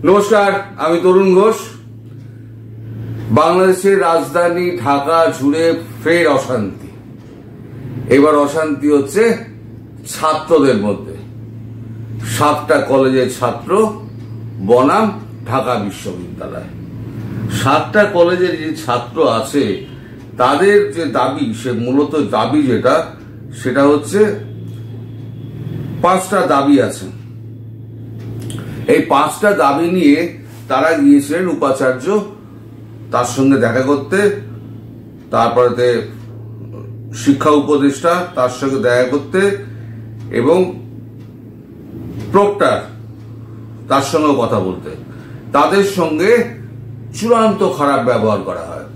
নমস্কার, আমি তরুণ ঘোষ। বাংলাদেশের রাজধানী ঢাকা জুড়ে ফের অশান্তি। এবার অশান্তি হচ্ছে ছাত্রদের মধ্যে। 7টা কলেজের ছাত্র বনাম ঢাকা বিশ্ববিদ্যালয়। 7টা কলেজের যে ছাত্র আছে তাদের যে দাবি, সে মূলত দাবি সেটা হচ্ছে 5টা দাবি আছে। এই 5টা দাবি নিয়ে তারা গিয়েছিলেন উপাচার্য তার সঙ্গে দেখা করতে, তারপরে শিক্ষা উপদেষ্টা তার সঙ্গে দেখা করতে, এবং প্রক্টর তার সঙ্গেও কথা বলতে। তাদের সঙ্গে চূড়ান্ত খারাপ ব্যবহার করা হয়।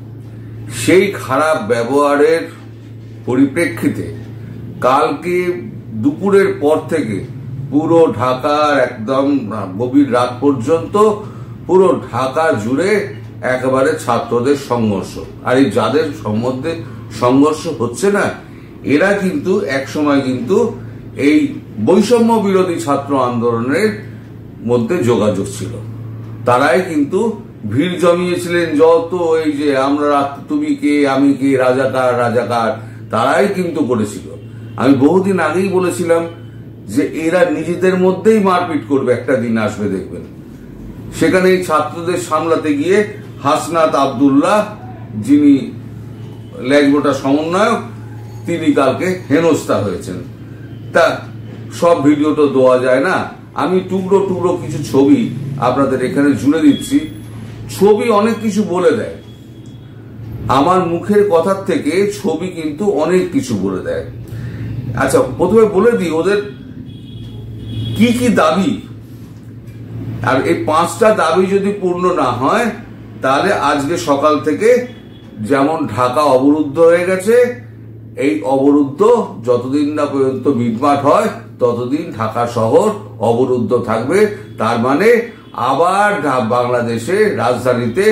সেই খারাপ ব্যবহারের পরিপ্রেক্ষিতে কালকে দুপুরের পর থেকে পুরো ঢাকার একদম গভীর রাত পর্যন্ত পুরো ঢাকা জুড়ে একেবারে ছাত্রদের সংঘর্ষ। আর এই যাদের মধ্যে সংঘর্ষ হচ্ছে না, এরা কিন্তু একসময় কিন্তু এই বৈষম্য বিরোধী ছাত্র আন্দোলনের মধ্যে যোগাযোগ ছিল। তারাই কিন্তু ভিড় জমিয়েছিলেন। যত এই যে আমরা তুমি কে আমি কে রাজাকার রাজাকার, তারাই কিন্তু করেছিল। আমি বহুদিন আগেই বলেছিলাম যে এরা নিজেদের মধ্যেই মারপিট করবে, একটা দিন আসবে দেখবেন। সেখানে এই ছাত্রদের সামলাতে গিয়ে হাসনাত আব্দুল্লাহ, যিনি ল্যাংবোটা সমন্বয়ক, তিনি কালকে হেনস্থা হয়েছেন। তা সব ভিডিও তো দেওয়া যায় না, আমি টুকরো টুকরো কিছু ছবি আপনাদের এখানে জুড়ে দিচ্ছি। ছবি অনেক কিছু বলে দেয়, আমার মুখের কথার থেকে ছবি কিন্তু অনেক কিছু বলে দেয়। আচ্ছা, প্রথমে বলে দিই ওদের কি কি দাবি। আর এই 5টা দাবি যদি পূর্ণ না হয় তাহলে আজকে সকাল থেকে যেমন ঢাকা অবরুদ্ধ হয়ে গেছে, এই অবরুদ্ধ যতদিন না পর্যন্ত মিটমাট হয় ততদিন ঢাকা শহর অবরুদ্ধ থাকবে। তার মানে আবার বাংলাদেশের রাজধানীতে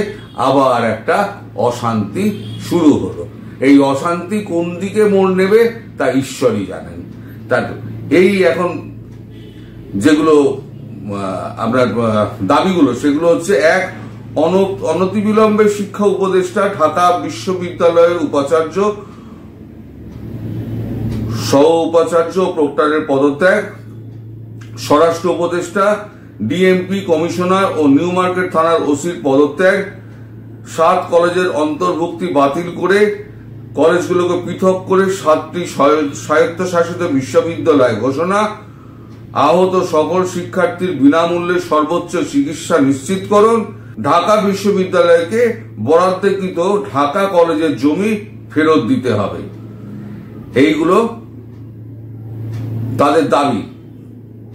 আবার একটা অশান্তি শুরু হলো। এই অশান্তি কোন দিকে মোড় নেবে তা ঈশ্বরই জানেন। তার এই এখন যেগুলো আমরা দাবিগুলো, সেগুলো হচ্ছে: 1, অনতিবিলম্বে শিক্ষা উপদেষ্টা, ঢাকা বিশ্ববিদ্যালয়ের উপাচার্য, সহ উপাচার্য ও প্রক্টরের পদত্যাগ, স্বরাষ্ট্র উপদেষ্টা, ডিএমপি কমিশনার ও নিউ মার্কেট থানার ওসির পদত্যাগ, 7 কলেজের অন্তর্ভুক্তি বাতিল করে কলেজগুলোকে পৃথক করে 7টি স্বায়ত্তশাসিত বিশ্ববিদ্যালয় ঘোষণা, আহত সকল শিক্ষার্থীর বিনামূল্যে সর্বোচ্চ চিকিৎসা নিশ্চিতকরণ, ঢাকা বিশ্ববিদ্যালয়কে বরাদ্দকৃত ঢাকা কলেজের জমি ফেরত দিতে হবে। এইগুলো তাদের দাবি।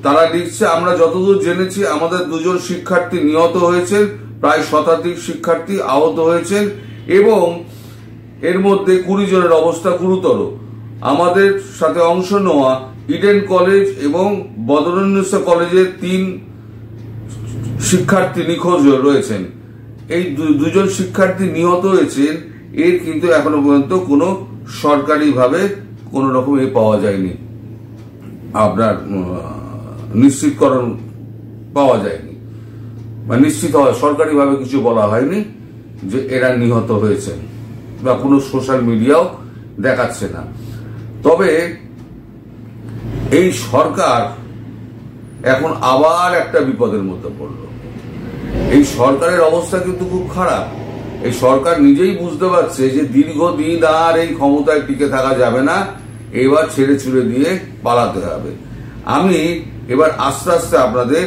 তারা লিখছে, আমরা যতদূর জেনেছি আমাদের 2জন শিক্ষার্থী নিহত হয়েছেন, প্রায় শতাধিক শিক্ষার্থী আহত হয়েছেন এবং এর মধ্যে 20 জনের অবস্থা গুরুতর। আমাদের সাথে অংশ নেওয়া ইডেন কলেজ এবং বদরুন্নেসা কলেজের 3 শিক্ষার্থী নিখোঁজ রয়েছেন। এই 2জন শিক্ষার্থী নিহত হয়েছেন, এর কিন্তু এখনো পর্যন্ত কোনো সরকারিভাবে কোনো রকম পাওয়া যায়নি, আপনার নিশ্চিতকরণ পাওয়া যায়নি, বা নিশ্চিত হয় সরকারিভাবে কিছু বলা হয়নি যে এরা নিহত হয়েছেন, বা কোনো সোশ্যাল মিডিয়াও দেখাচ্ছে না। তবে এই সরকার এখন আবার একটা বিপদের মধ্যে পড়ল। এই সরকারের অবস্থা কিন্তু খুব খারাপ। এই সরকার নিজেই বুঝতে পারছে যে দীর্ঘদিন আর এই ক্ষমতায় টিকে থাকা যাবে না, এবার ছেড়ে ছুড়ে দিয়ে পালাতে হবে। আমি এবার আস্তে আস্তে আপনাদের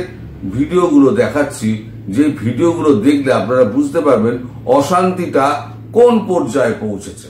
ভিডিওগুলো দেখাচ্ছি, যে ভিডিওগুলো দেখলে আপনারা বুঝতে পারবেন অশান্তিটা কোন পর্যায়ে পৌঁছেছে।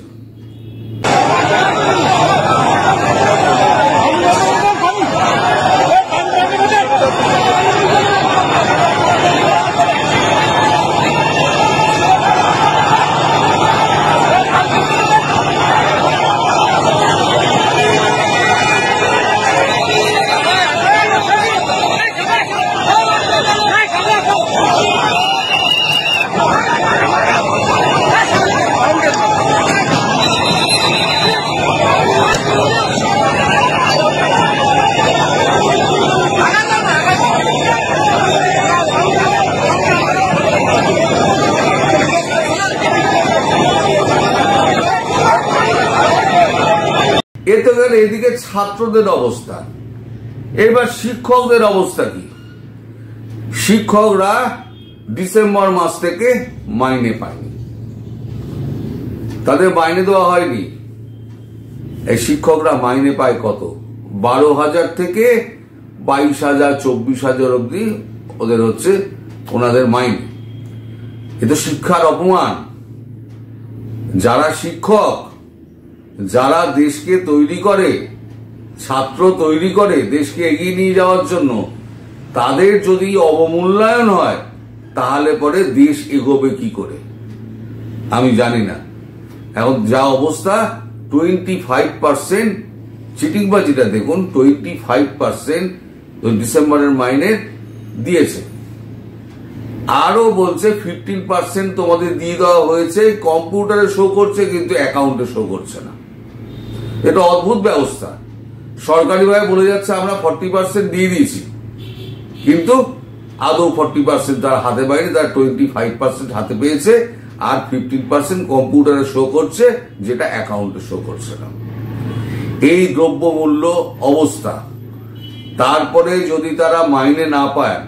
এতে গেলে এদিকে ছাত্রদের অবস্থা। এবার শিক্ষকদের অবস্থা কি? শিক্ষকরা ডিসেম্বর মাস থেকে মাইনে পায়নি, তাদের মাইনে দেওয়া হয়নি। এই শিক্ষকরা মাইনে পায় কত? 12,000 থেকে 22,000 24,000 অব্দি ওদের হচ্ছে ওনাদের মাইনে। এ তো শিক্ষার অপমান। যারা শিক্ষক, যারা দেশকে তৈরি করে, ছাত্র তৈরি করে দেশকে এগিয়ে নিয়ে যাওয়ার জন্য, তাদের যদি অবমূল্যায়ন হয় তাহলে পরে দেশ এগোবে কি করে আমি জানি না। এখন যা অবস্থা, 25% চিটিংবাজিটা দেখুন, 25% ডিসেম্বরের মাইনে দিয়েছে। আরো বলছে 15% তোমাদের দিয়ে দেওয়া হয়েছে, কম্পিউটারে শো করছে কিন্তু অ্যাকাউন্টে শো করছে না। এটা অদ্ভুত ব্যবস্থা। সরকারিভাবে বলে যাচ্ছে আমরা 40% দিয়ে দিয়েছি, কিন্তু আদৌ 40% তার হাতে পায়নি, তার 25% হাতে পেয়েছে, আর 15% কম্পিউটারে শো করছে, যেটা অ্যাকাউন্টে শো করছে না। এই দ্রব্যমূল্য অবস্থা। তারপরে যদি তারা মাইনে না পায়,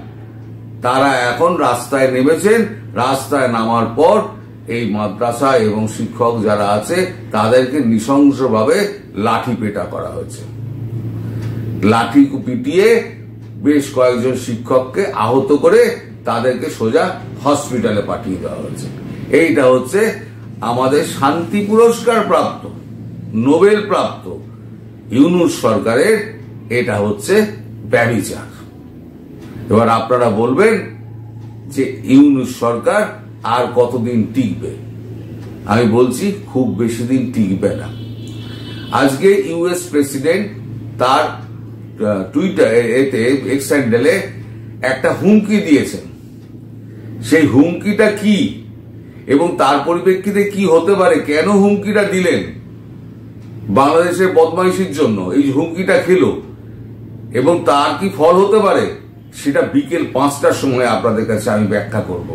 তারা এখন রাস্তায় নেমেছেন। রাস্তায় নামার পর এই মাদ্রাসা এবং শিক্ষক যারা আছে তাদেরকে নৃশংসভাবে লাঠি পেটা করা হয়েছে। লাঠি পিটিয়ে বেশ কয়েকজন শিক্ষককে আহত করে তাদেরকে সোজা হসপিটালে পাঠিয়ে দেওয়া হয়েছে। এইটা হচ্ছে আমাদের শান্তি পুরস্কার প্রাপ্ত, নোবেল প্রাপ্ত ইউনূস সরকারের এটা হচ্ছে ব্যভিচার। এবার আপনারা বলবেন যে ইউনূস সরকার আর কতদিন টিকবে? আমি বলছি খুব বেশি দিন টিকবে না। আজকে ইউএস প্রেসিডেন্ট তার টুইটার এক্স হ্যান্ডেলে একটা হুমকি দিয়েছেন। সেই হুমকিটা কি এবং তার পরিপ্রেক্ষিতে কি হতে পারে, কেন হুমকিটা দিলেন, বাংলাদেশের বদমাইশির জন্য এই হুমকিটা খেলো এবং তার কি ফল হতে পারে, সেটা বিকেল 5টার সময় আপনাদের কাছে আমি ব্যাখ্যা করব।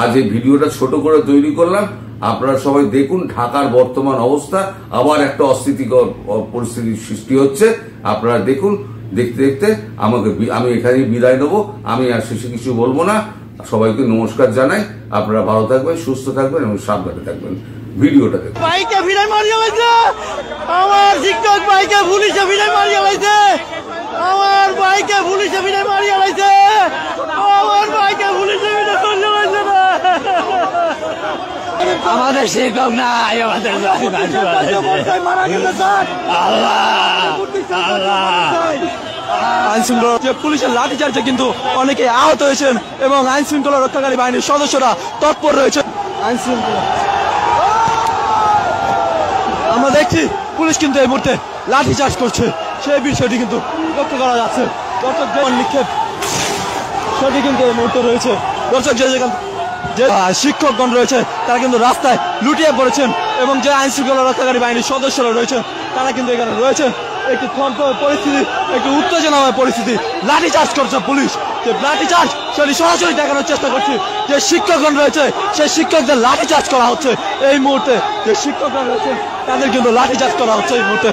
আজ এই ভিডিওটা ছোট করে তৈরি করলাম, আপনারা সবাই দেখুন। ঢাকার বর্তমান অবস্থা, আবার একটা অস্থিতিকর পরিস্থিতির সৃষ্টি হচ্ছে। আপনারা দেখুন, দেখতে দেখতে আমি এখানেই বিদায় নেবো। আমি আর শেষে কিছু বলবো না। সবাইকে নমস্কার জানাই। আপনারা ভালো থাকবেন, সুস্থ থাকবেন এবং সাবধানে থাকবেন। ভিডিওটা দেখুন। ভাইকে ভিড়াই মারিয়ে লাইছে, আমার শিক্ষক ভাইকে পুলিশে ভিড়াই মারিয়ে লাইছে, আমার ভাইকে পুলিশে ভিড়াই মারিয়ে লাইছে, আমার ভাইকে পুলিশে ভিড়াই মারিয়ে লাইছে না। আমাদের শিক্ষক নাই, আমাদের আইন শৃঙ্খলা পুলিশের লাঠিচার্জে কিন্তু অনেকে আহত হয়েছেন এবং আইন শৃঙ্খলা রক্ষাকারী বাহিনীর সদস্যরা তৎপর রয়েছে। আইন শৃঙ্খলা আমরা দেখছি পুলিশ কিন্তু এই মুহূর্তে লাঠিচার্জ করছে, সেই বিষয়টি কিন্তু লক্ষ্য করা যাচ্ছে। দর্শক নিক্ষেপ সেটি কিন্তু এই মুহূর্তে রয়েছে। দর্শক যে শিক্ষকগণ রয়েছে তারা কিন্তু রাস্তায় লুটিয়ে পড়েছেন এবং যে আইন শৃঙ্খলা রক্ষাকারী বাহিনীর সদস্যরা রয়েছেন তারা কিন্তু এখানে রয়েছেন। একটি পরিস্থিতি, একটি উত্তেজনাময় পরিস্থিতি। লাঠিচার্জ করছে পুলিশ, যে লাঠিচার্জ সেটি সরাসরি দেখানোর চেষ্টা করছে। যে শিক্ষকগণ রয়েছে সেই শিক্ষকদের লাঠিচার্জ করা হচ্ছে এই মুহূর্তে। যে শিক্ষকগণ রয়েছে তাদের কিন্তু লাঠিচার্জ করা হচ্ছে এই মুহূর্তে।